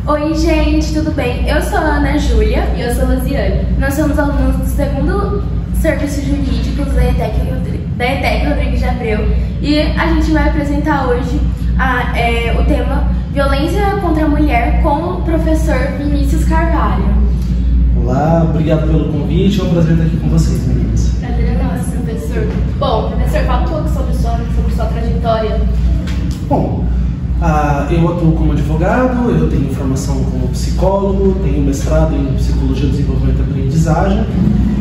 Oi, gente, tudo bem? Eu sou a Ana Júlia. E eu sou a Rosiane. Nós somos alunos do segundo Serviços Jurídicos da ETEC Rodrigues de Abreu. E a gente vai apresentar hoje o tema Violência contra a Mulher com o professor Vinícius Carvalho. Olá, obrigado pelo convite, é um prazer estar aqui com vocês, meninas. Prazer é nosso, professor. Bom, professor, fala um pouco sobre sua trajetória. Bom, eu atuo como advogado, eu tenho formação como psicólogo, tenho mestrado em Psicologia, Desenvolvimento e Aprendizagem,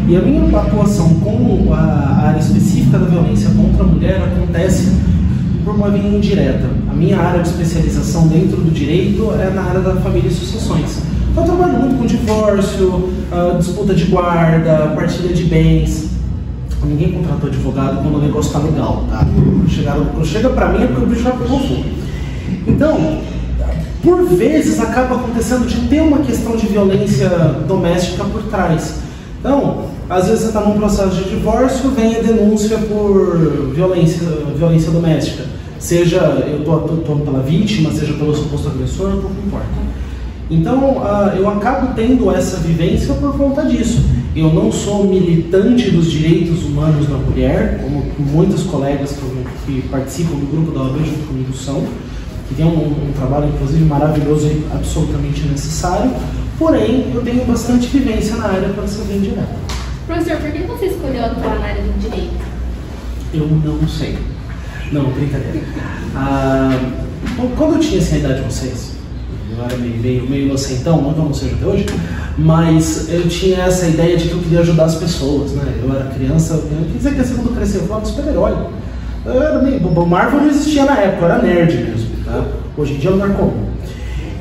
e a minha atuação com a área específica da violência contra a mulher acontece por uma via indireta. A minha área de especialização dentro do direito é na área da família e sucessões. Então, eu trabalho muito com divórcio, disputa de guarda, partilha de bens. Ninguém contratou advogado quando o negócio está legal, tá? Quando chega pra mim é porque o bicho já pegou fogo. Então, por vezes acaba acontecendo de ter uma questão de violência doméstica por trás. Então, às vezes você está num processo de divórcio, vem a denúncia por violência doméstica. Seja eu estou atuando pela vítima, seja pelo suposto agressor, pouco importa. Então, eu acabo tendo essa vivência por conta disso. Eu não sou militante dos direitos humanos da mulher, como muitos colegas que participam do grupo da OAB junto comigo são, que tem um trabalho, inclusive, maravilhoso e absolutamente necessário, porém, eu tenho bastante vivência na área para ser bem direto. Professor, por que você escolheu atuar na área do direito? Eu não sei. Não, brincadeira. Quando eu tinha essa idade de vocês, eu era meio inocentão, não que eu não seja até hoje, mas eu tinha essa ideia de que eu queria ajudar as pessoas, né? Eu era criança, eu queria dizer que quando crescer eu falava de super-herói. Eu era meio... O Marvel não existia na época, eu era nerd mesmo, tá? Hoje em dia não é comum.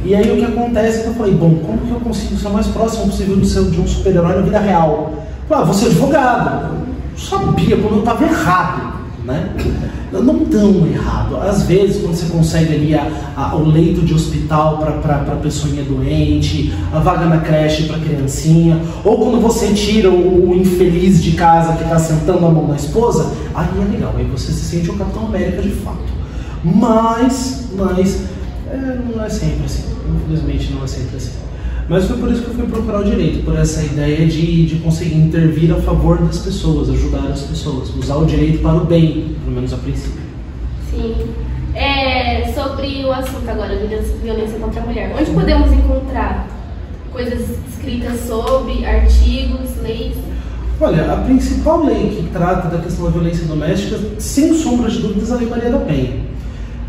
E aí o que acontece é que eu falei, bom, como que eu consigo ser o mais próximo possível de um super-herói na vida real? Vou ser advogado. Eu sabia quando eu estava errado, né? Não tão errado. Às vezes, quando você consegue ali o leito de hospital para a pessoinha doente, a vaga na creche para a criancinha, ou quando você tira o infeliz de casa que está sentando a mão na esposa, aí é legal, aí você se sente o Capitão América de fato. Mas não é sempre assim. Infelizmente não é sempre assim. Mas foi por isso que eu fui procurar o direito, por essa ideia de conseguir intervir a favor das pessoas, ajudar as pessoas, usar o direito para o bem, pelo menos a princípio. Sim. Sobre o assunto agora, violência contra a mulher, onde podemos encontrar coisas escritas sobre, artigos, leis? Olha, a principal lei que trata da questão da violência doméstica, sem sombra de dúvidas, é a Lei Maria da Penha.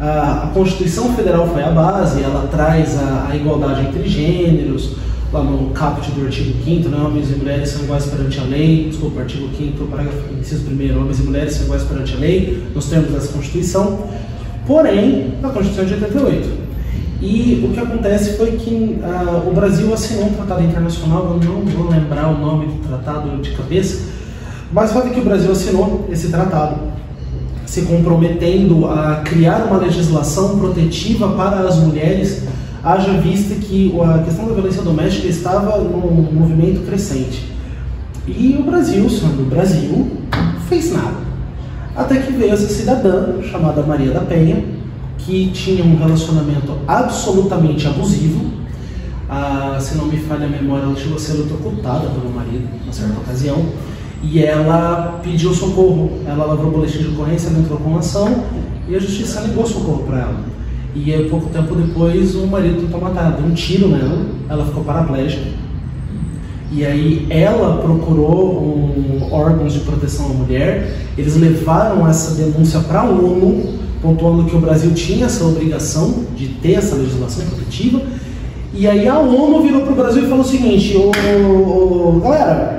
A Constituição Federal foi a base, ela traz a igualdade entre gêneros, lá no caput do artigo 5º, né, homens e mulheres são iguais perante a lei, desculpa, artigo 5º, parágrafo inciso 1º, homens e mulheres são iguais perante a lei, nos termos dessa Constituição, porém, a Constituição é de 88. E o que acontece foi que o Brasil assinou um tratado internacional, eu não vou lembrar o nome do tratado de cabeça, mas o fato é que o Brasil assinou esse tratado, se comprometendo a criar uma legislação protetiva para as mulheres, haja vista que a questão da violência doméstica estava num movimento crescente. E o Brasil, sendo o Brasil, não fez nada. Até que veio essa cidadã, chamada Maria da Penha, que tinha um relacionamento absolutamente abusivo. Se não me falha a memória, ela chegou a ser eletrocutada pelo marido, numa certa ocasião. E ela pediu socorro, ela lavrou boletim de ocorrência, ela entrou com ação e a justiça negou socorro para ela. E aí, pouco tempo depois, o marido tentou matar ela, deu um tiro nela, ela ficou paraplégica. E aí ela procurou órgãos de proteção à mulher, eles levaram essa denúncia para a ONU, pontuando que o Brasil tinha essa obrigação de ter essa legislação protetiva. E aí a ONU virou para o Brasil e falou o seguinte, galera,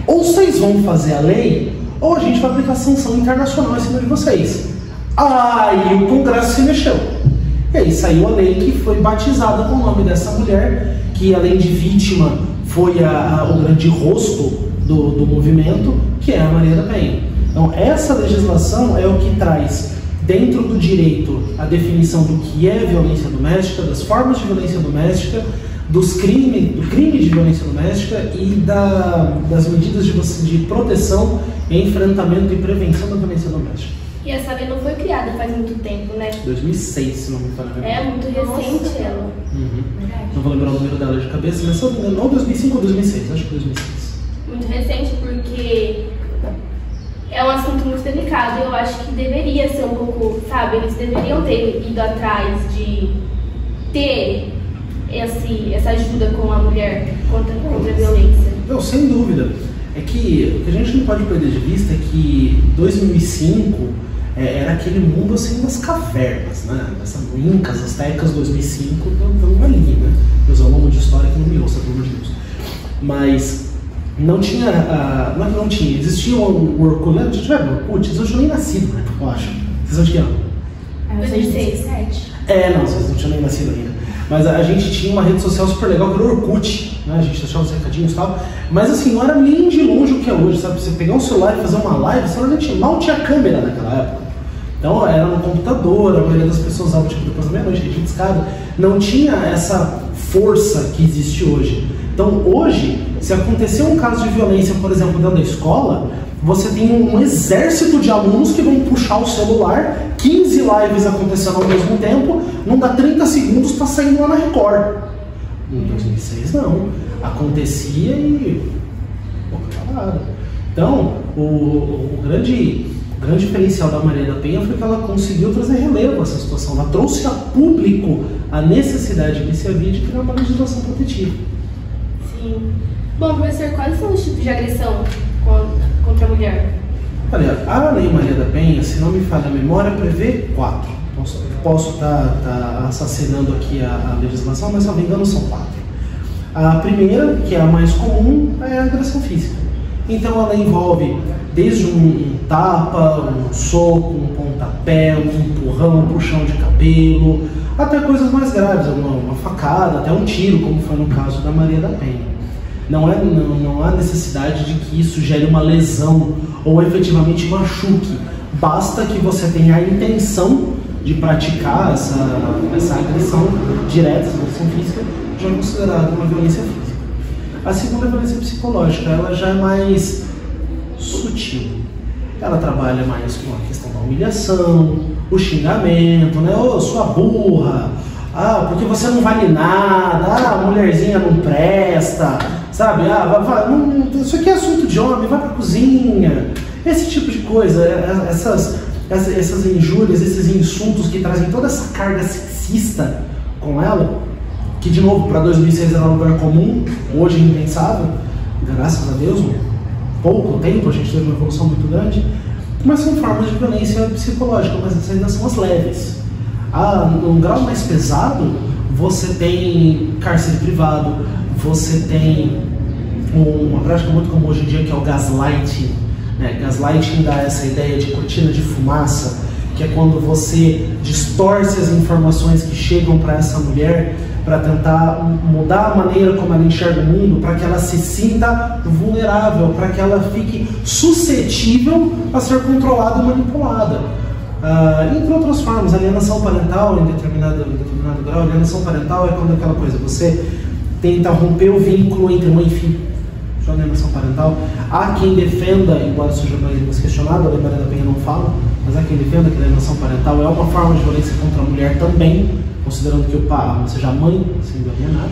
ou vocês vão fazer a lei, ou a gente vai aplicar sanção internacional em cima de vocês. Aí o Congresso se mexeu. E aí saiu a lei que foi batizada com o nome dessa mulher, que além de vítima, foi o grande rosto do movimento, que é a Maria da Penha. Então essa legislação é o que traz dentro do direito a definição do que é violência doméstica, das formas de violência doméstica, do crime de violência doméstica e das medidas de proteção, enfrentamento e prevenção da violência doméstica. E essa lei não foi criada faz muito tempo, né? 2006, se não me engano. É muito recente ela. Não vou lembrar o número dela de cabeça, mas se eu não me engano, ou 2005 ou 2006, acho que 2006. Muito recente porque é um assunto muito delicado e eu acho que deveria ser um pouco, sabe, eles deveriam ter ido atrás de ter essa ajuda com a mulher contra a violência. Não, sem dúvida. É que o que a gente não pode perder de vista é que 2005 era aquele mundo assim das cavernas, né? Essas incas, astecas, 2005, estão ali, né? Meus alunos de história que não me ouçam, pelo amor de Deus. Mas não tinha, não tinha, existia o Orkut, a gente vai no Orkut, vocês não tinham nem nascido, né? Eu acho. Vocês não tinham? 2007. Não, vocês não tinham nem nascido ainda. Mas a gente tinha uma rede social super legal que era o Orkut, né? A gente deixava os recadinhos e tal. Mas assim, não era nem de longe o que é hoje, sabe? Você pegar um celular e fazer uma live, você mal tinha câmera naquela época. Então era no computador, a maioria das pessoas usava tipo depois da meia-noite, rede de escada. Não tinha essa força que existe hoje. Então hoje, se acontecer um caso de violência, por exemplo, dentro da escola, você tem um exército de alunos que vão puxar o celular, 15 lives acontecendo ao mesmo tempo, não dá 30 segundos, está saindo lá na Record. Em 2006 não, acontecia e parada. Então, o grande diferencial da Maria da Penha foi que ela conseguiu trazer relevo a essa situação, ela trouxe a público a necessidade que se havia de criar uma legislação protetiva. Sim. Bom, professor, quais são os tipos de agressão contra a mulher? Olha, a Lei Maria da Penha, se não me falha a memória, prevê 4. Posso estar assassinando aqui a legislação, mas se não me engano são 4. A primeira, que é a mais comum, é a agressão física. Então ela envolve desde um tapa, um soco, um pontapé, um empurrão, um puxão de cabelo, até coisas mais graves, uma facada, até um tiro, como foi no caso da Maria da Penha. Não há necessidade de que isso gere uma lesão ou efetivamente machuque. Basta que você tenha a intenção de praticar essa agressão direta, essa agressão física, já é considerada uma violência física. A segunda é a violência psicológica, ela já é mais sutil. Ela trabalha mais com a questão da humilhação, o xingamento, né? Ô, sua burra, porque você não vale nada, a mulherzinha não presta, sabe? Isso aqui é assunto de homem, vai pra cozinha. Esse tipo de coisa, essas injúrias, esses insultos que trazem toda essa carga sexista com ela, que de novo para 2006 era um lugar comum, hoje é impensável, graças a Deus, pouco tempo a gente teve uma evolução muito grande, mas são formas de violência psicológica, mas essas ainda são as leves. Num grau mais pesado, você tem cárcere privado, você tem uma prática muito comum hoje em dia que é o gaslighting. Gaslighting dá essa ideia de cortina de fumaça, que é quando você distorce as informações que chegam para essa mulher para tentar mudar a maneira como ela enxerga o mundo, para que ela se sinta vulnerável, para que ela fique suscetível a ser controlada e manipulada. Entre outras formas, alienação parental em determinado grau. Alienação parental é quando aquela coisa, você tenta romper o vínculo entre mãe e filho. Isso é alienação parental. Há quem defenda, embora seja mais questionado, a Lei Maria da Penha não fala, mas há quem defenda que a alienação parental é uma forma de violência contra a mulher também, considerando que o pai seja a mãe sendo alienada.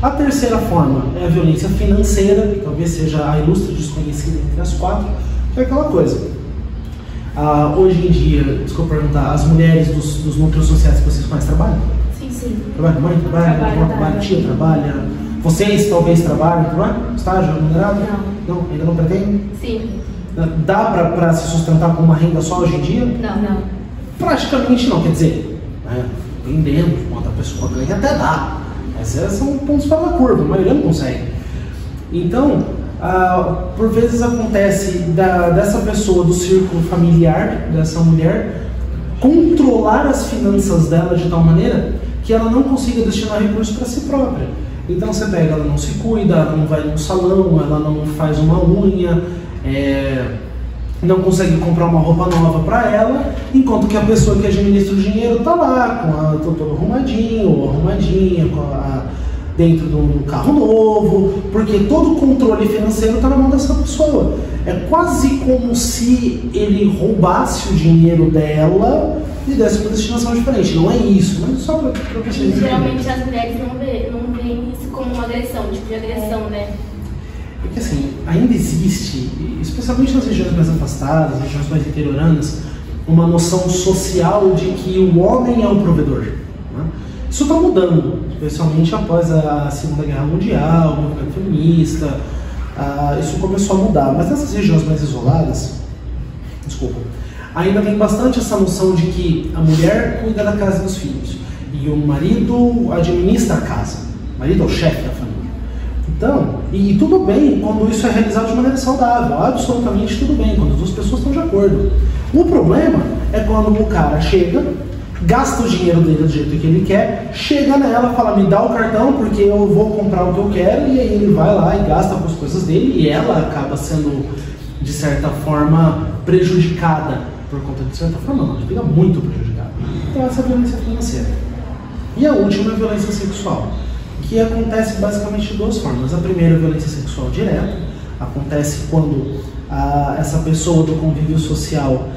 A terceira forma é a violência financeira, que talvez seja a ilustre desconhecida entre as 4, que é aquela coisa. Hoje em dia, desculpa perguntar, as mulheres dos núcleos sociais que vocês mais trabalham? Sim. Trabalha? Mãe trabalha? Tia trabalha? Vocês talvez trabalhem, trabalham? Estágio remunerado? Não. Ainda não pretendem? Sim. Dá para se sustentar com uma renda só hoje em dia? Não. Praticamente não, quer dizer, dependendo de quanto a pessoa ganha, até dá. Mas são pontos fora da curva, a maioria não consegue. Então, por vezes acontece dessa pessoa, do círculo familiar, dessa mulher, controlar as finanças dela de tal maneira que ela não consiga destinar recursos para si própria. Então você pega, ela não se cuida, ela não vai no salão, ela não faz uma unha, não consegue comprar uma roupa nova para ela, enquanto que a pessoa que administra o dinheiro está lá, todo arrumadinho ou arrumadinha, com dentro do carro novo, porque todo o controle financeiro está na mão dessa pessoa. É quase como se ele roubasse o dinheiro dela e desse uma destinação diferente. Não é isso, mas só para vocês. Geralmente as mulheres não veem isso como uma agressão, tipo de agressão, né? Porque assim, ainda existe, especialmente nas regiões mais afastadas, regiões mais interioranas, uma noção social de que o homem é o provedor. Né? Isso está mudando, especialmente após a Segunda Guerra Mundial, o movimento feminista, isso começou a mudar. Mas nessas regiões mais isoladas, ainda tem bastante essa noção de que a mulher cuida da casa e dos filhos e o marido administra a casa. O marido é o chefe da família. Então, e tudo bem quando isso é realizado de maneira saudável, absolutamente tudo bem, quando as duas pessoas estão de acordo. O problema é quando o cara chega, gasta o dinheiro dele do jeito que ele quer, chega nela, fala, me dá o cartão porque eu vou comprar o que eu quero, e aí ele vai lá e gasta com as coisas dele, e ela acaba sendo, de certa forma, prejudicada por conta de certa forma, não, fica muito prejudicada. Então essa é a violência financeira. E a última é a violência sexual, que acontece basicamente de duas formas. A primeira é a violência sexual direta, acontece quando essa pessoa do convívio social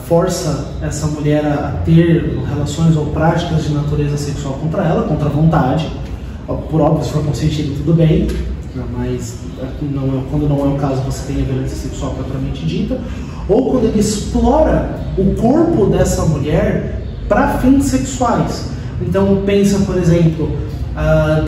força essa mulher a ter relações ou práticas de natureza sexual contra ela, contra a vontade. Por óbvio, se for consentido, tudo bem, mas quando não é o caso, você tem a violência sexual propriamente dita. Ou quando ele explora o corpo dessa mulher para fins sexuais. Então pensa, por exemplo,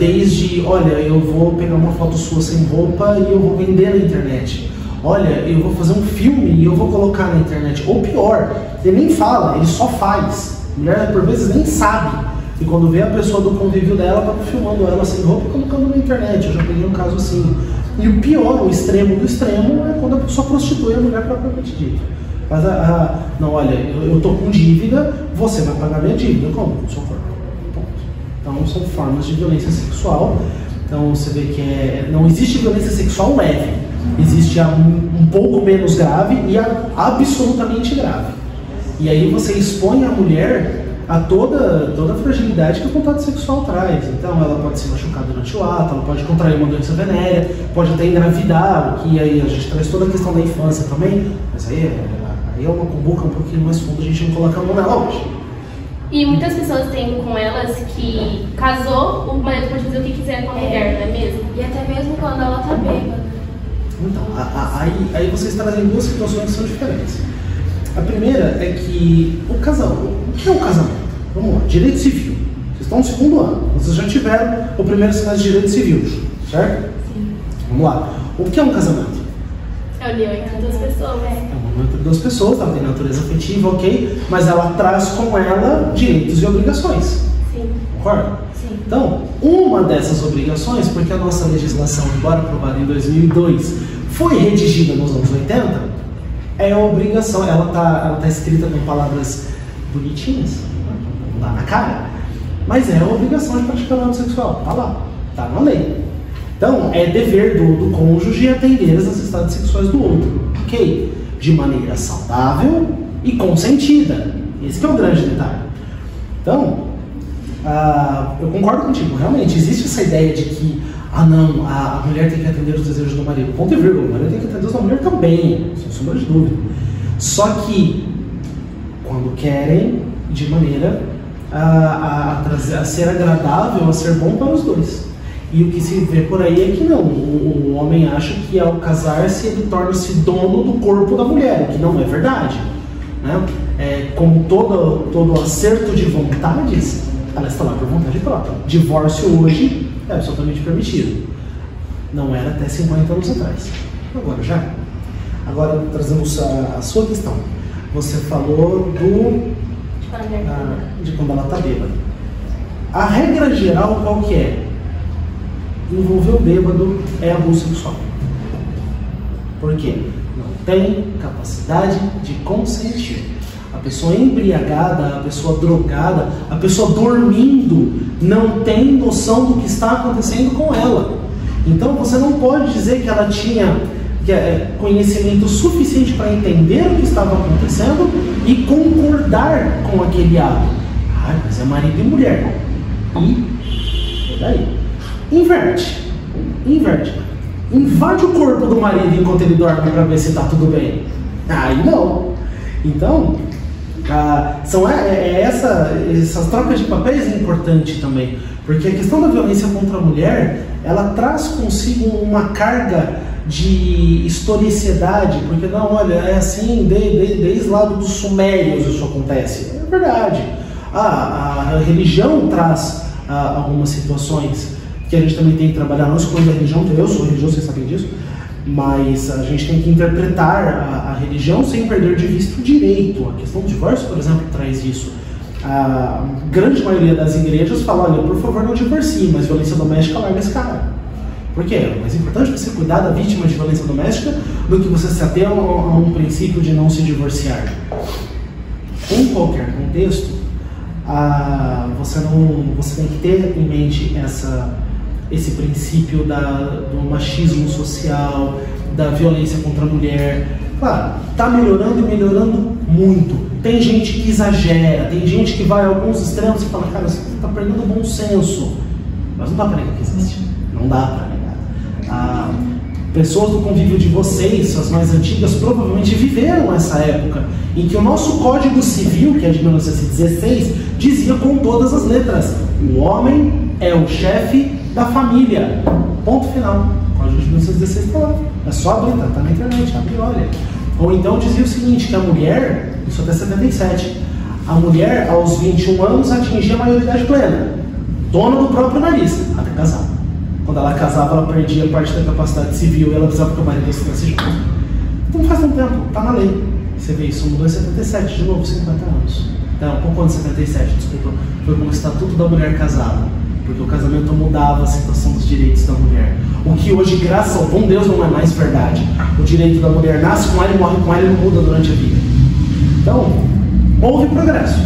desde, olha, eu vou pegar uma foto sua sem roupa e eu vou vender na internet. Olha, eu vou fazer um filme e eu vou colocar na internet. Ou pior, ele nem fala, ele só faz. A mulher, por vezes, nem sabe. E quando vê a pessoa do convívio dela, tá filmando ela sem roupa e colocando na internet. Eu já peguei um caso assim. E o pior, o extremo do extremo, é quando a pessoa prostitui a mulher propriamente dita. Mas, não, olha, eu tô com dívida, você vai pagar minha dívida. Como? Com seu corpo. Ponto. Então, são formas de violência sexual. Então, você vê que não existe violência sexual leve. Existe a um pouco menos grave e a absolutamente grave. E aí você expõe a mulher a toda a fragilidade que o contato sexual traz. Então ela pode se machucar durante o ato, ela pode contrair uma doença venérea, pode até engravidar, o que aí a gente traz toda a questão da infância também, mas aí é uma cumbuca um pouquinho mais fundo, a gente não coloca a mão nela hoje. E muitas pessoas têm com elas que casou, o marido pode fazer o que quiser com a mulher, não é mesmo? E até mesmo quando ela tá bêbada. Então, aí vocês trazem duas situações que são diferentes. A primeira é que o que é o casamento? Vamos lá, direito civil. Vocês estão no segundo ano, vocês já tiveram o primeiro semestre de direito civil, certo? Sim. Vamos lá. O que é um casamento? É a união entre duas pessoas. É uma união entre duas pessoas, ela tem natureza afetiva, ok, mas ela traz com ela direitos e obrigações. Sim. Concorda? Sim. Então, uma dessas obrigações, porque a nossa legislação, embora aprovada em 2002, foi redigida nos anos 80, é a obrigação, ela tá escrita com palavras bonitinhas, não dá na cara, mas é a obrigação de praticar o ato sexual, tá lá, tá na lei. Então, é dever do cônjuge atender as necessidades sexuais do outro, ok? De maneira saudável e consentida. Esse é o grande detalhe. Então, eu concordo contigo, realmente, existe essa ideia de que não, a mulher tem que atender os desejos do marido. Ponto e vírgula, o marido tem que atender os da mulher também, sem sombra de dúvida. Só que, quando querem, de maneira a ser agradável, a ser bom para os dois. E o que se vê por aí é que não, o homem acha que ao casar-se ele torna-se dono do corpo da mulher, o que não é verdade. Né? Como todo acerto de vontades, ela está lá por vontade própria. Divórcio hoje é absolutamente permitido. Não era até 50 anos atrás. Agora já. Agora trazemos a sua questão. Você falou de quando ela está bêbada. A regra geral qual que é? Envolver o bêbado é abuso sexual. Por quê? Não tem capacidade de consentir. A pessoa embriagada, a pessoa drogada, a pessoa dormindo, não tem noção do que está acontecendo com ela. Então você não pode dizer que ela tinha conhecimento suficiente para entender o que estava acontecendo e concordar com aquele ato. Mas é marido e mulher. E Daí. Inverte. Invade o corpo do marido enquanto ele dorme para ver se está tudo bem. Aí não. Então, essas trocas de papéis é importante também, porque a questão da violência contra a mulher, ela traz consigo uma carga de historicidade, porque não, olha, é assim desde lá dos sumérios isso acontece. É verdade. A religião traz algumas situações que a gente também tem que trabalhar, não escolher a religião, eu sou religioso, vocês sabem disso, mas a gente tem que interpretar a religião sem perder de vista o direito. A questão do divórcio, por exemplo, traz isso. A grande maioria das igrejas fala, olha, por favor não divorcie, mas violência doméstica larga esse cara. Por quê? É mais importante você cuidar da vítima de violência doméstica do que você se ater a um princípio de não se divorciar. Em qualquer contexto, você tem que ter em mente esse princípio do machismo social, da violência contra a mulher. Claro, está melhorando e melhorando muito. Tem gente que exagera, tem gente que vai a alguns extremos e fala, cara, você está perdendo o bom senso. Mas não dá para negar que existe. Não dá para negar. Pessoas do convívio de vocês, as mais antigas, provavelmente viveram essa época em que o nosso Código Civil, que é de 1916, dizia com todas as letras: o homem é o chefe da família. Ponto final. O Código de 1916 está lá. É só abrir, tá na internet, abre e olha. Ou então dizia o seguinte, que a mulher, isso até 77, a mulher aos 21 anos atingia a maioridade plena, dona do próprio nariz, até casar. Quando ela casava, ela perdia parte da capacidade civil e ela precisava que o marido estivesse junto. Então faz um tempo, tá na lei. Você vê isso, mudou em 77, de novo, 50 anos. Não, pouco antes de 77, desculpa. Foi com o Estatuto da Mulher Casada. Porque o casamento mudava a situação dos direitos da mulher. O que hoje, graças ao bom Deus, não é mais verdade. O direito da mulher nasce com ela e morre com ela e não muda durante a vida. Então, houve progresso.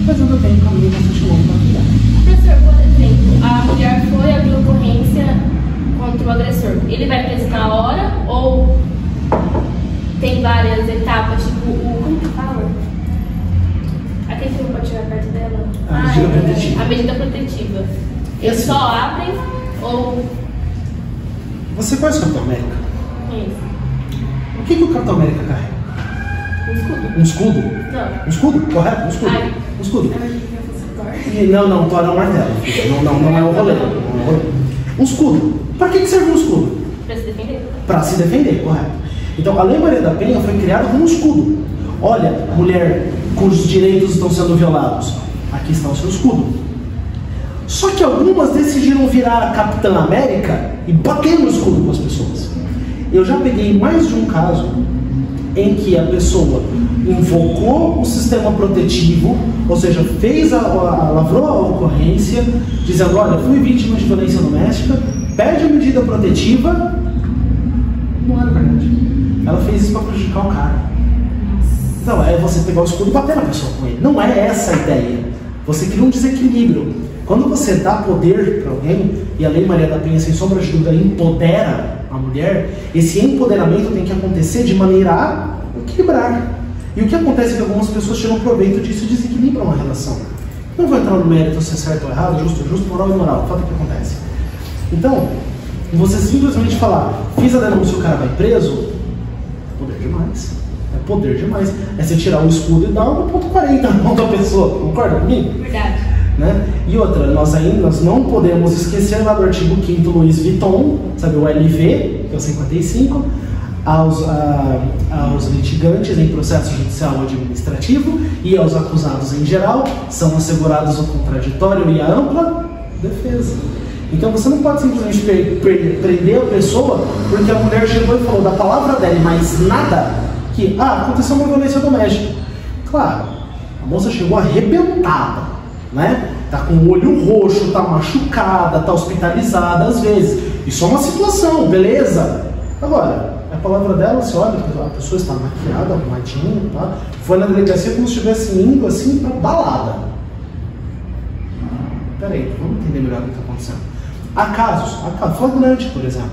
Mas ainda tem um caminho bastante longo para criar. Professor, por exemplo, a mulher foi abrir ocorrência contra o agressor. Ele vai preso na hora ou tem várias etapas? Tipo, como que fala? Aquele que não pode chegar perto dela? A medida protetiva. A medida protetiva. Eles só abrem ou... Você conhece o Capitão América? Isso. O que o Capitão América carrega? Um escudo. Um escudo? Não. Um escudo? Correto? Um escudo. Ai. Um escudo. Não, Thor é um martelo. Não é um rolê. Um escudo. Para que serve um escudo? Para se defender. Para se defender, correto. Então, a Lei Maria da Penha foi criada como um escudo. Olha, mulher cujos direitos estão sendo violados, aqui está o seu escudo. Só que algumas decidiram virar a Capitã América e bater no escudo com as pessoas. Eu já peguei mais de um caso em que a pessoa invocou o sistema protetivo, ou seja, lavrou a ocorrência, dizendo, olha, fui vítima de violência doméstica, pede a medida protetiva. Não era verdade. Ela fez isso para prejudicar o cara. Não, é você pegar o escudo e bater na pessoa com ele. Não é essa a ideia. Você cria um desequilíbrio. Quando você dá poder para alguém, e a Lei Maria da Penha, sem sombra de dúvida, empodera a mulher, esse empoderamento tem que acontecer de maneira a equilibrar. E o que acontece é que algumas pessoas tiram proveito disso e desequilibram a relação. Não vou entrar no mérito se é certo ou errado, justo, moral e moral. Fato que acontece. Então, você simplesmente falar, fiz a denúncia e o cara vai preso, é poder demais. É poder demais. É você tirar o escudo e dar 1,40 na mão da pessoa. Concorda comigo? Verdade. Né? E outra, nós não podemos esquecer lá do artigo 5º Louis Vuitton, sabe, o LV, que é o 55, aos litigantes em processo judicial ou administrativo e aos acusados em geral, são assegurados o contraditório e a ampla defesa. Então você não pode simplesmente prender a pessoa porque a mulher chegou e falou da palavra dela e mais nada, que aconteceu uma violência doméstica. Claro, a moça chegou arrebentada, né? Tá com o olho roxo, tá machucada, tá hospitalizada às vezes. Isso é uma situação, beleza? Agora, a palavra dela, você olha, a pessoa está maquiada, arrumadinha, tá? Foi na delegacia como se estivesse indo assim pra balada. Peraí, vamos entender melhor o que está acontecendo. Há casos, flagrante, por exemplo.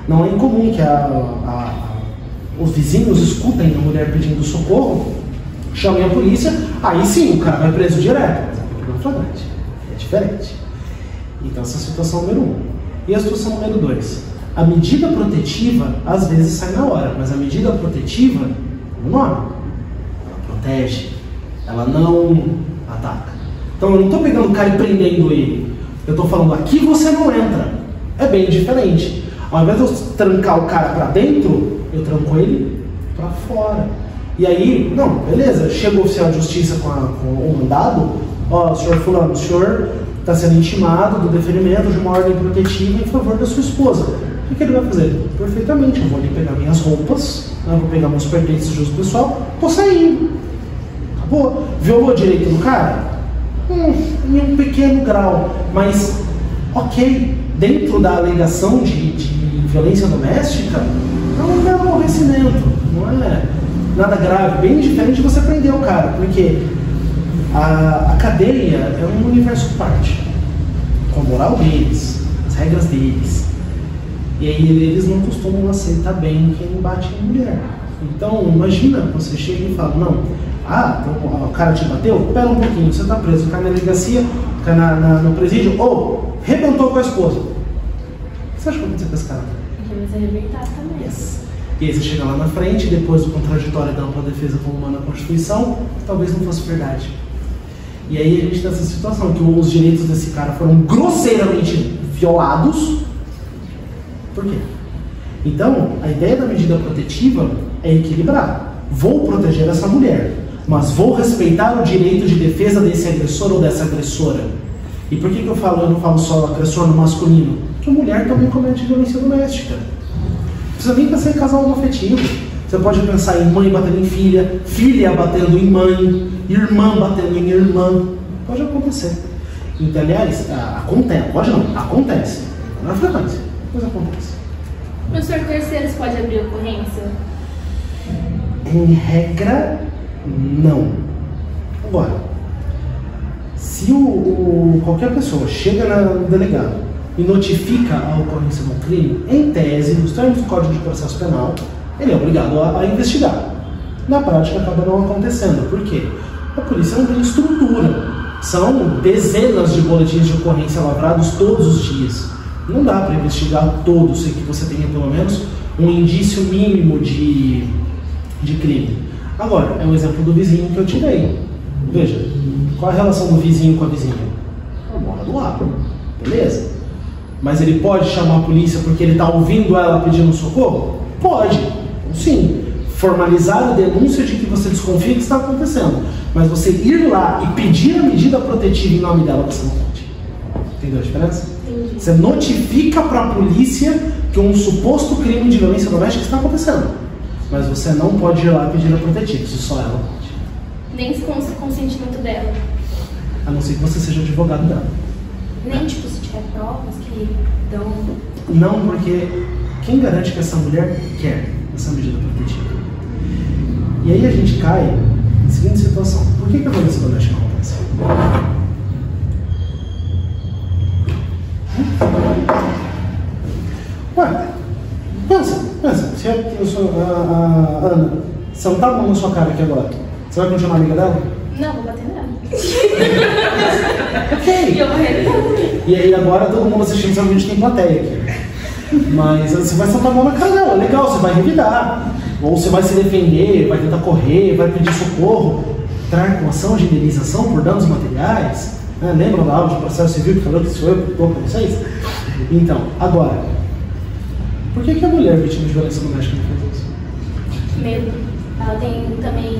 Não é incomum que os vizinhos escutem a mulher pedindo socorro, chamem a polícia, aí sim o cara vai preso direto. Flagrante. É diferente. Então essa é a situação número 1. E a situação número 2? A medida protetiva às vezes sai na hora, mas a medida protetiva, no nome, ela protege, ela não ataca. Então eu não estou pegando o cara e prendendo ele, eu estou falando, aqui você não entra. É bem diferente. Ao invés de eu trancar o cara para dentro, eu tranco ele para fora. E aí, não, beleza, chega o oficial de justiça com o mandado, ó, senhor fulano, o senhor está sendo intimado do deferimento de uma ordem protetiva em favor da sua esposa. O que ele vai fazer? Perfeitamente, eu vou ali pegar minhas roupas, né, vou pegar meus pertences de uso pessoal, tô saindo. Acabou. Violou o direito do cara? Em um pequeno grau, mas ok, dentro da alegação de violência doméstica, não é aborrecimento, não é nada grave, bem diferente de você prender o cara, porque a cadeia é um universo à parte, com a moral deles, as regras deles, e aí eles não costumam aceitar bem quem bate em mulher. Então imagina, você chega e fala, não, então, o cara te bateu, pera um pouquinho, você está preso, cai na delegacia, cai no presídio, ou rebentou com a esposa. O que você acha que vai acontecer com esse cara? Ele vai se arrebentar também. Yes. E aí você chega lá na frente, depois do contraditório da ampla defesa como manda a Constituição, talvez não fosse verdade. E aí a gente tem essa situação, que os direitos desse cara foram grosseiramente violados. Por quê? Então, a ideia da medida protetiva é equilibrar. Vou proteger essa mulher, mas vou respeitar o direito de defesa desse agressor ou dessa agressora. E por que eu não falo só agressor no masculino? Porque a mulher também comete violência doméstica. Não precisa nem pensar em casal homoafetivo. Você pode pensar em mãe batendo em filha, filha batendo em mãe, irmã batendo em irmã. Pode acontecer. Então, aliás, acontece. Pode não, acontece. Não é frequência, mas acontece. Professor, terceiros pode abrir ocorrência? Em regra, não. Agora, se qualquer pessoa chega no delegado e notifica a ocorrência de um crime, em tese, nos termos do Código de Processo Penal, ele é obrigado a investigar. Na prática, acaba não acontecendo. Por quê? A polícia não tem estrutura. São dezenas de boletins de ocorrência lavrados todos os dias. Não dá para investigar todos sem que você tenha pelo menos um indício mínimo de crime. Agora, é um exemplo do vizinho que eu tirei. Veja, qual a relação do vizinho com a vizinha? Ela mora do lado, beleza? Mas ele pode chamar a polícia porque ele está ouvindo ela pedindo socorro? Pode, sim. Formalizar a denúncia de que você desconfia que está acontecendo. Mas você ir lá e pedir a medida protetiva em nome dela, você não pode. Entendeu a diferença? Entendi. Você notifica para a polícia que um suposto crime de violência doméstica está acontecendo. Mas você não pode ir lá pedir a protetiva, isso só ela pode. Nem com o consentimento dela. A não ser que você seja advogado dela. Nem tipo se tiver provas que dão. Não, porque quem garante que essa mulher quer essa medida protetiva? E aí a gente cai na seguinte situação. Por que a violência doméstica acontece? Ué, pensa. Se eu sou a Ana, você não tá com na sua cara aqui agora, você vai continuar amiga dela? Não, vou bater nela. Ok. E eu vou arrebentar. E aí agora todo mundo assistindo esse vídeo tem plateia aqui. Mas você vai soltar a mão na cara dela, legal, você vai revidar. Ou você vai se defender, vai tentar correr, vai pedir socorro, entrar com ação de indenização por danos materiais. Né? Lembra da aula de processo civil que falou que sou eu que estou com vocês? Então, agora, por que a mulher vítima de violência doméstica não faz isso? Medo. Ela tem também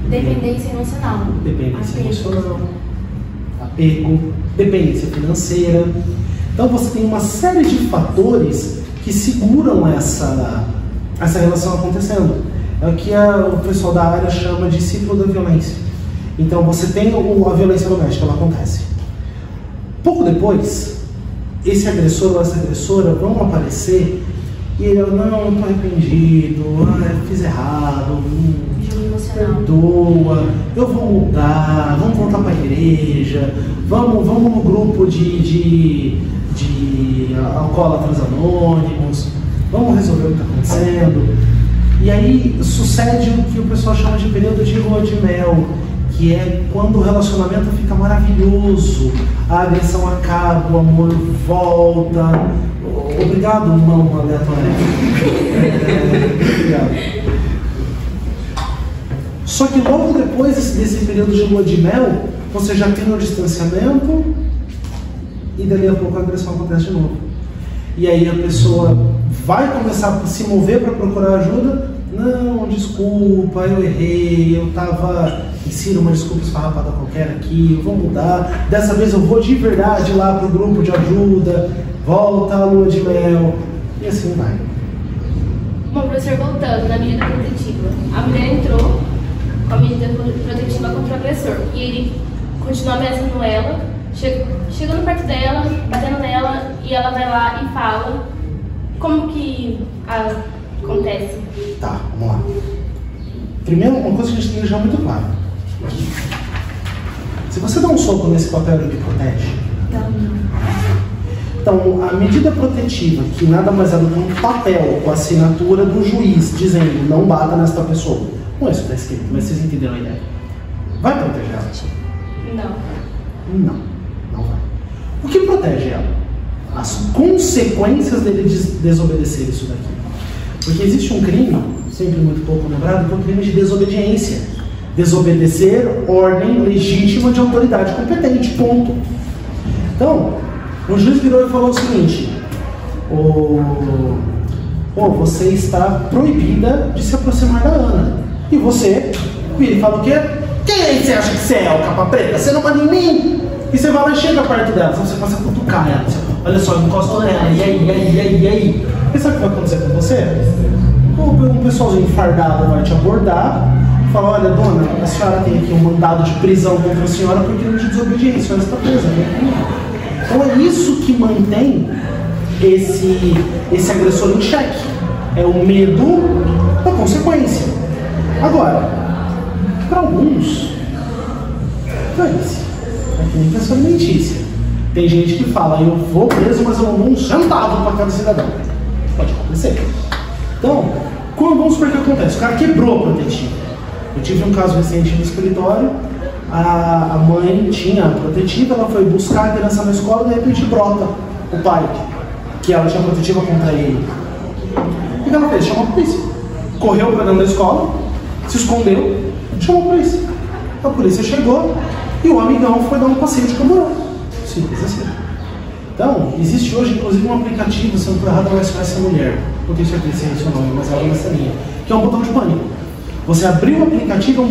dependência emocional. Dependência emocional, apego, dependência financeira. Então você tem uma série de fatores que seguram essa relação acontecendo. É o que o pessoal da área chama de ciclo da violência. Então você tem a violência doméstica, ela acontece. Pouco depois, esse agressor ou essa agressora vão aparecer e ele, não, estou arrependido, fiz errado, perdoa, eu vou mudar, vamos voltar para a igreja, vamos no grupo de alcoólatras anônimos, vamos resolver o que está acontecendo. E aí sucede o que o pessoal chama de período de lua de mel, que é quando o relacionamento fica maravilhoso, a agressão acaba, o amor volta. Obrigado, mão aleatória. Obrigado. Só que logo depois desse período de lua de mel, você já tem o distanciamento e dali a pouco a agressão acontece de novo. E aí a pessoa vai começar a se mover para procurar ajuda. Não, desculpa, eu errei, eu estava... Insira uma desculpa esfarrapada qualquer aqui, eu vou mudar. Dessa vez eu vou de verdade lá para o grupo de ajuda. Volta a lua de mel. E assim vai. Bom, professor, voltando na medida protetiva. A mulher entrou com a medida protetiva contra o agressor. E ele continua ameaçando ela, chegando perto dela, batendo nela, e ela vai lá e fala. Como que acontece? Tá, vamos lá. Primeiro, uma coisa que a gente tem que deixar muito claro. Se você dá um soco nesse papel, ele protege? Não. Então, a medida protetiva, que nada mais é do que um papel com a assinatura do juiz dizendo não bata nesta pessoa. Não é isso que está escrito, mas vocês entenderam a ideia. Vai proteger ela? Não, não vai. O que protege ela? As consequências dele desobedecer isso daqui. Porque existe um crime, sempre muito pouco lembrado, que é o crime de desobediência. Desobedecer ordem legítima de autoridade competente, ponto. Então, o juiz virou e falou o seguinte: você está proibida de se aproximar da Ana. E você vira e fala o quê? Quem você acha que você é, o capa preta? Você não manda em mim? E você vai lá e chega perto dela, você começa a cutucar ela. Olha só, eu encosto nela, e aí? E sabe o que vai acontecer com você? Um pessoalzinho fardado vai te abordar e fala: olha, dona, a senhora tem aqui um mandado de prisão contra a senhora por crime de desobediência, a senhora está presa, né? Então é isso que mantém esse agressor em xeque. É o medo da consequência. Agora, para alguns, dane-se. É que nem pensão alimentícia. Tem gente que fala: eu vou preso, mas eu não dou um centavo para cada cidadão. Pode acontecer. Então, vamos supor que acontece? O cara quebrou a protetiva. Eu tive um caso recente no escritório. A mãe tinha a protetiva, ela foi buscar a criança na escola e de repente brota o pai, que ela tinha protetiva contra ele. O que ela fez? Chamou a polícia. Correu para dentro da escola, se escondeu, chamou a polícia. A polícia chegou e o amigão foi dar um passeio de camburão. Simples assim. Então, existe hoje inclusive um aplicativo, se não estou errado, é SOS Mulher. Não tenho certeza se é esse o nome, mas é algo nessa linha. Que é um botão de pânico. Você abriu o aplicativo, é um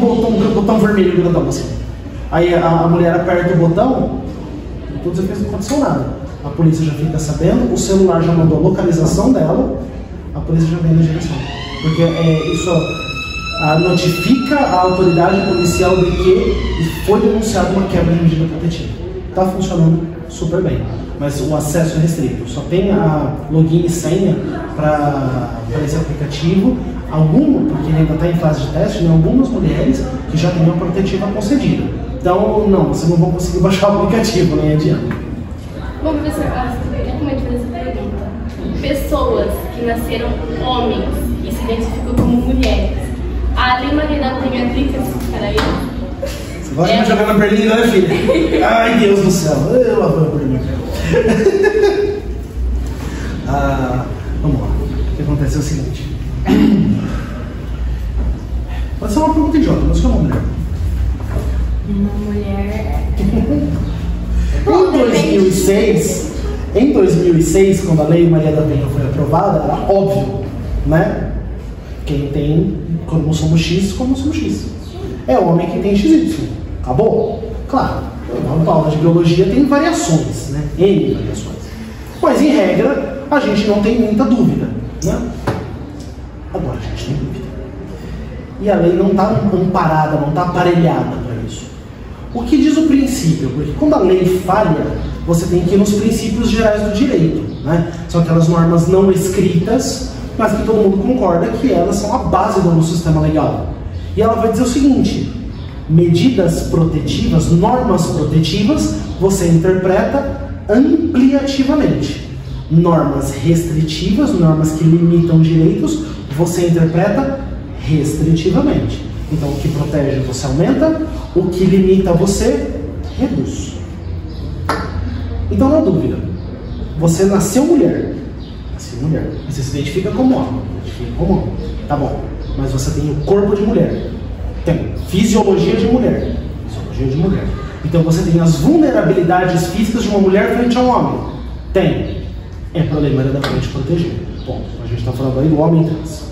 botão vermelho grandão assim. Aí a mulher aperta o botão, todos os efeitos não aconteceu nada. A polícia já fica sabendo, o celular já mandou a localização dela, a polícia já vem na direção. Porque isso notifica a autoridade policial de que foi denunciada uma quebra de medida protetiva. Está funcionando super bem, mas o acesso é restrito. Só tem a login e senha para esse aplicativo. Porque ele ainda está em fase de teste, né? Algumas mulheres que já têm a protetiva concedida. Então, não, vocês não vão conseguir baixar o aplicativo, nem adianta. Bom, professor, eu também fazer essa pergunta. Pessoas que nasceram homens e se identificam como mulheres, a Lei Maria da Penha aplica-se para eles? Você gosta de jogar na berlinda, né, filha? Ai, Deus do céu, eu lavei a berlinda. Vamos lá. O que acontece é o seguinte. Pode ser uma pergunta idiota, mas o que é uma mulher? Uma mulher... Em 2006, quando a Lei Maria da Penha foi aprovada, era óbvio, né? Quem tem cromossomo X, cromossomo X. É o homem que tem XY. Acabou? Claro, na aula de biologia tem variações, né? N variações. Mas, em regra, a gente não tem muita dúvida, né? Agora a gente tem dúvida. E a lei não está amparada, não está aparelhada para isso. O que diz o princípio? Porque quando a lei falha, você tem que ir nos princípios gerais do direito, né? São aquelas normas não escritas, mas que todo mundo concorda que elas são a base do nosso sistema legal. E ela vai dizer o seguinte: medidas protetivas, normas protetivas, você interpreta ampliativamente. Normas restritivas, normas que limitam direitos, você interpreta restritivamente. Então, o que protege você aumenta, O que limita você, reduz. Então, na dúvida, você nasceu mulher, você se identifica como homem, tá bom, mas você tem o corpo de mulher, tem fisiologia de mulher, então você tem as vulnerabilidades físicas de uma mulher frente a um homem, tem, é problema da frente proteger. Bom, a gente está falando aí do homem trans.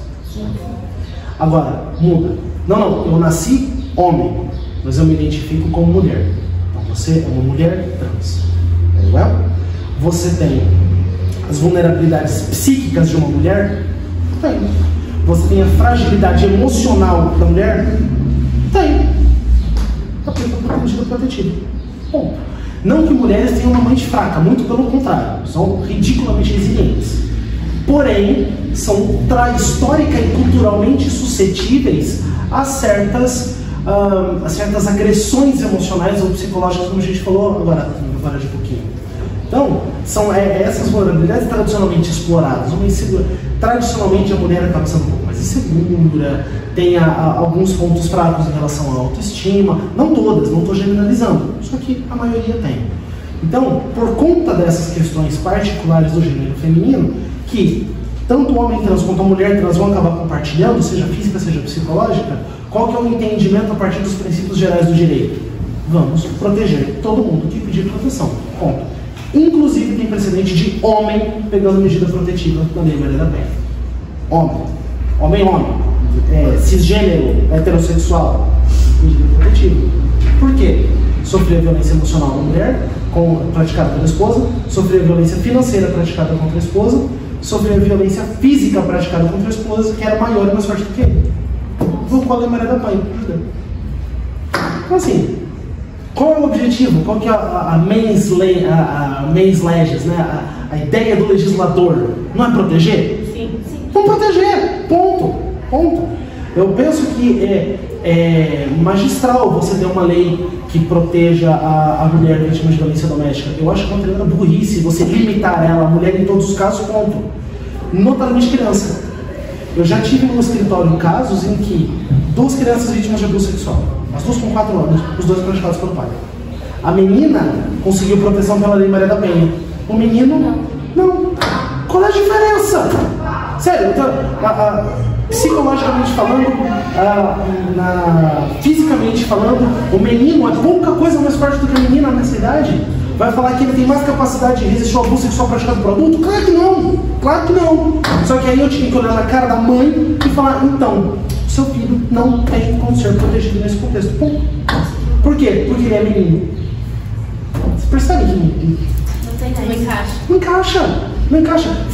Agora, muda. Não, eu nasci homem, mas eu me identifico como mulher. Então você é uma mulher trans. Entendeu? Você tem as vulnerabilidades psíquicas de uma mulher? Tem. Você tem a fragilidade emocional da mulher? Tem. Aplica a medida protetiva. Bom, não que mulheres tenham uma mente fraca, muito pelo contrário, são ridiculamente resilientes. Porém, são histórica e culturalmente suscetíveis a certas agressões emocionais ou psicológicas, como a gente falou agora de pouquinho. Então, são essas vulnerabilidades tradicionalmente exploradas. Tradicionalmente, a mulher acaba sendo um pouco mais insegura, tem alguns pontos fracos em relação à autoestima. Não todas, não estou generalizando, só que a maioria tem. Então, por conta dessas questões particulares do gênero feminino, que tanto o homem trans quanto a mulher trans vão acabar compartilhando, seja física, seja psicológica, qual que é o entendimento a partir dos princípios gerais do direito? Vamos proteger todo mundo que pedir proteção. Ponto. Inclusive tem precedente de homem pegando medida protetiva na Lei Maria da Penha. Homem, cisgênero, heterossexual, medida protetiva. Por quê? Sofrer violência emocional da mulher, praticada pela esposa, sofrer violência financeira praticada contra a esposa, sofrer violência física praticada contra a esposa, que era maior e mais forte do que ele. Vou com a Lei Maria da Penha. Então assim, qual é o objetivo? Qual que é a mens legis, né? A ideia do legislador? Não é proteger? Sim. Vamos proteger, ponto. Eu penso que é magistral você ter uma lei que proteja a mulher vítima de violência doméstica. Eu acho que é uma tremenda burrice você limitar ela, a mulher em todos os casos, ponto. Notadamente criança. Eu já tive no escritório casos em que 2 crianças vítimas de abuso sexual, as 2 com 4 anos, os 2 praticados pelo pai. A menina conseguiu proteção pela Lei Maria da Penha. O menino, não. Qual é a diferença? Sério, então, psicologicamente falando, fisicamente falando, o menino é pouca coisa mais forte do que a menina nessa idade. Vai falar que ele tem mais capacidade de resistir ao abuso sexual praticado por adulto? Claro que não. Só que aí eu tinha que olhar na cara da mãe e falar, então, seu filho não tem como ser protegido nesse contexto. Por quê? Porque ele é menino. Você percebe que não encaixa.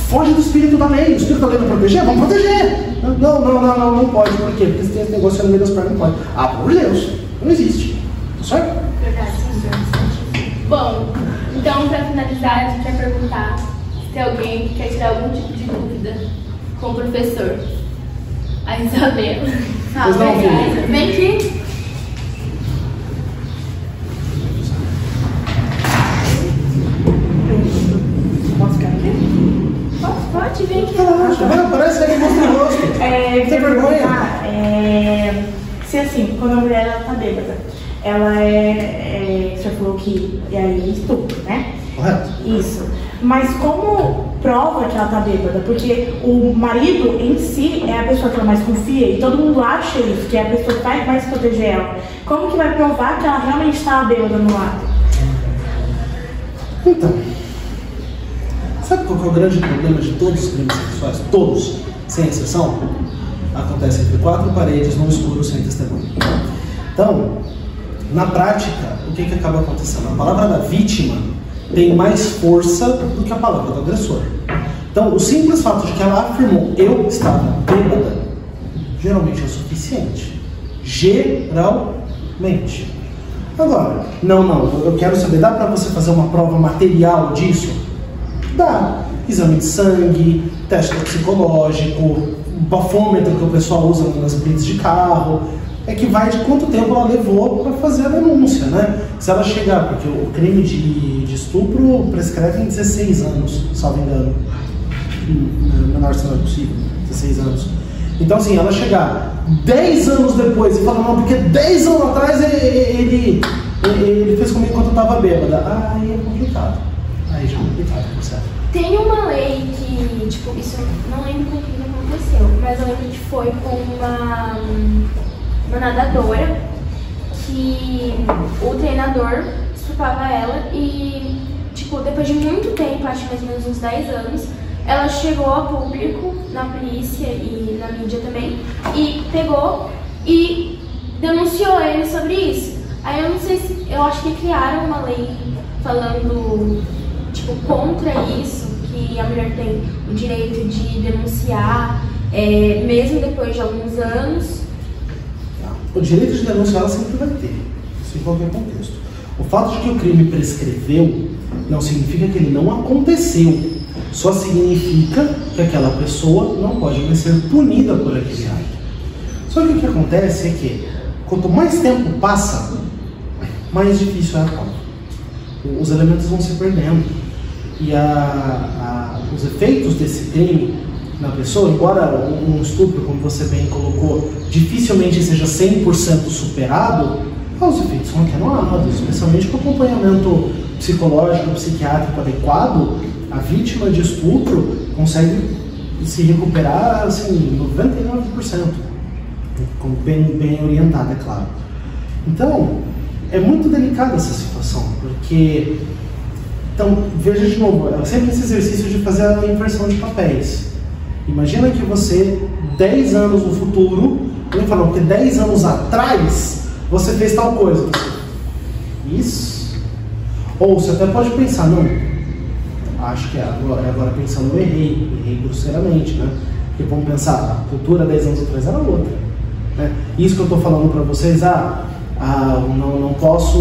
Foge do espírito da lei. O espírito da lei vai proteger? Vamos proteger. Não pode. Por quê? Porque se tem esse negócio no meio das pernas, não pode. Ah, por Deus, não existe. Certo? Verdade. Bom, então para finalizar, a gente vai perguntar se tem alguém que quer tirar algum tipo de dúvida com o professor. A Isabela. Vem aqui. Posso ficar aqui? Pode vir aqui. Parece que ele mostra o rosto. Tem vergonha? Se assim, quando a mulher ela tá bêbada, ela você falou que é estupro, né? Correto. Isso. Mas como prova que ela tá bêbada? Porque o marido em si é a pessoa que ela mais confia e todo mundo acha isso, que é a pessoa que vai mais proteger ela. Como que vai provar que ela realmente está bêbada no ato? Então, sabe qual é o grande problema de todos os crimes sexuais? Todos, sem exceção, acontece entre 4 paredes, no escuro, sem testemunho. Então, na prática, o que acaba acontecendo? A palavra da vítima tem mais força do que a palavra do agressor. Então, o simples fato de que ela afirmou eu estava bêbada, geralmente é o suficiente. Geralmente. Agora, não, eu quero saber, dá para você fazer uma prova material disso? Dá. Exame de sangue, teste psicológico, bafômetro que o pessoal usa nas blitz de carro. É que vai de quanto tempo ela levou para fazer a denúncia, né? Se ela chegar, porque o crime de estupro prescreve em 16 anos, salvo engano. Menor se não é possível, 16 anos. Então, assim, ela chegar, 10 anos depois e fala, não, porque 10 anos atrás ele fez comigo enquanto eu tava bêbada. Aí é complicado. Aí já é complicado, certo? Tem uma lei que, tipo, isso eu não lembro com quem aconteceu, mas eu lembro que foi com uma nadadora que o treinador estuprava ela e, tipo, depois de muito tempo, acho que mais ou menos uns 10 anos, ela chegou a público, na polícia e na mídia também, e pegou e denunciou ele sobre isso. Aí eu não sei se, eu acho que criaram uma lei falando, tipo, contra isso, que a mulher tem o direito de denunciar, mesmo depois de alguns anos. O direito de denunciar ela sempre vai ter, isso em qualquer contexto. O fato de que o crime prescreveu não significa que ele não aconteceu, só significa que aquela pessoa não pode mais ser punida por aquele ato. Só que o que acontece é que, quanto mais tempo passa, mais difícil é a prova. Os elementos vão se perdendo. E os efeitos desse crime na pessoa, embora um estupro, como você bem colocou, dificilmente seja 100% superado, os efeitos são atenuados, especialmente com acompanhamento psicológico, psiquiátrico adequado. A vítima de estupro consegue se recuperar assim, 99%, bem orientada, é claro. Então, é muito delicada essa situação, porque, então, veja de novo, é sempre esse exercício de fazer a inversão de papéis. Imagina que você, 10 anos no futuro, ele falou que 10 anos atrás você fez tal coisa. Isso. Ou você até pode pensar, não, acho que agora pensando, eu errei grosseiramente, né? Porque vamos pensar, a cultura 10 anos atrás era outra, né? Isso que eu estou falando para vocês, não posso,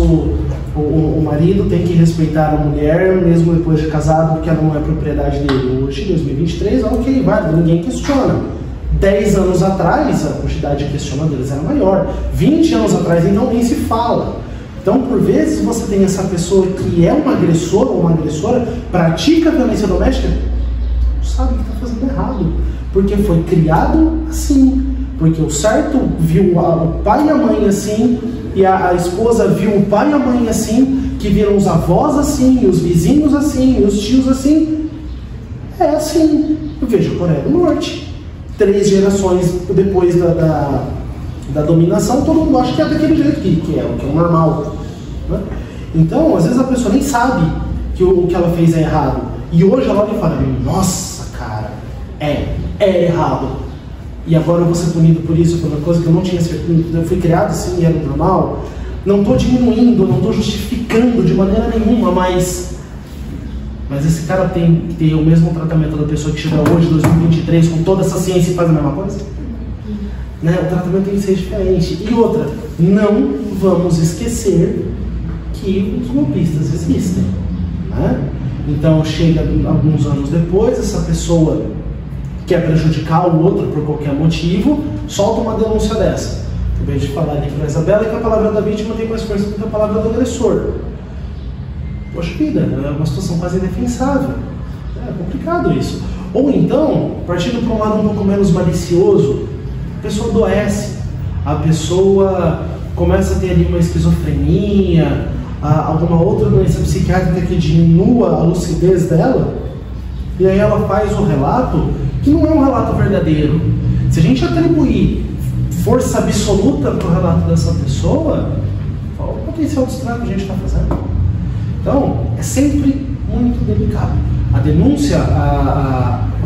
o marido tem que respeitar a mulher mesmo depois de casado porque ela não é propriedade dele. Hoje, 2023, ok, válido, ninguém questiona. 10 anos atrás, a quantidade de questionadores era maior. 20 anos atrás, então, nem se fala. Então, por vezes, você tem essa pessoa que é um agressor ou uma agressora, pratica violência doméstica, não sabe que está fazendo errado, porque foi criado assim, porque o certo viu o pai e a mãe assim, e a esposa viu o pai e a mãe assim, que viram os avós assim, e os vizinhos assim, e os tios assim. É assim. Veja a Coreia do Norte. 3 gerações depois da dominação, todo mundo acha que é daquele jeito que é o normal, né? Então, às vezes a pessoa nem sabe que o que ela fez é errado. E hoje ela olha e fala, nossa, cara, é errado. E agora eu vou ser punido por isso, por uma coisa que eu não tinha certeza, eu fui criado assim e era normal. Não estou diminuindo, não estou justificando de maneira nenhuma, mas esse cara tem que ter o mesmo tratamento da pessoa que chega hoje, 2023, com toda essa ciência e faz a mesma coisa? Né? O tratamento tem que ser diferente. E outra, não vamos esquecer que os golpistas existem, né? Então chega alguns anos depois, essa pessoa quer prejudicar o outro por qualquer motivo, solta uma denúncia dessa. Em vez de falar ali para a Isabela que a palavra da vítima tem mais força do que a palavra do agressor. Poxa vida, é uma situação quase indefensável. É complicado isso. Ou então, partindo para um lado um pouco menos malicioso, a pessoa adoece, a pessoa começa a ter ali uma esquizofrenia, alguma outra doença psiquiátrica que diminua a lucidez dela, e aí ela faz um relato que não é um relato verdadeiro. Se a gente atribuir força absoluta para o relato dessa pessoa, qual o potencial de estrago que a gente está fazendo? Então, é sempre muito delicado. A denúncia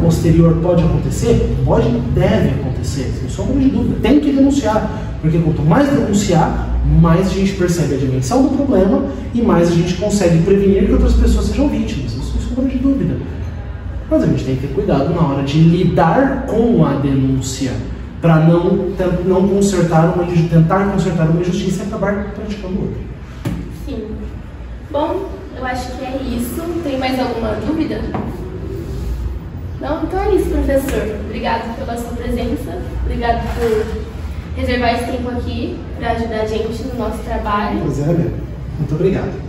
posterior pode acontecer? Pode e deve acontecer, sem sombra de dúvida. Tem que denunciar, porque quanto mais denunciar, mais a gente percebe a dimensão do problema e mais a gente consegue prevenir que outras pessoas sejam vítimas, isso sem sombra de dúvida. Mas a gente tem que ter cuidado na hora de lidar com a denúncia, para não tentar consertar uma injustiça e acabar praticando outra. Sim. Bom, eu acho que é isso. Tem mais alguma dúvida? Não? Então é isso, professor. Obrigado pela sua presença. Obrigado por reservar esse tempo aqui para ajudar a gente no nosso trabalho. Pois é, muito obrigado.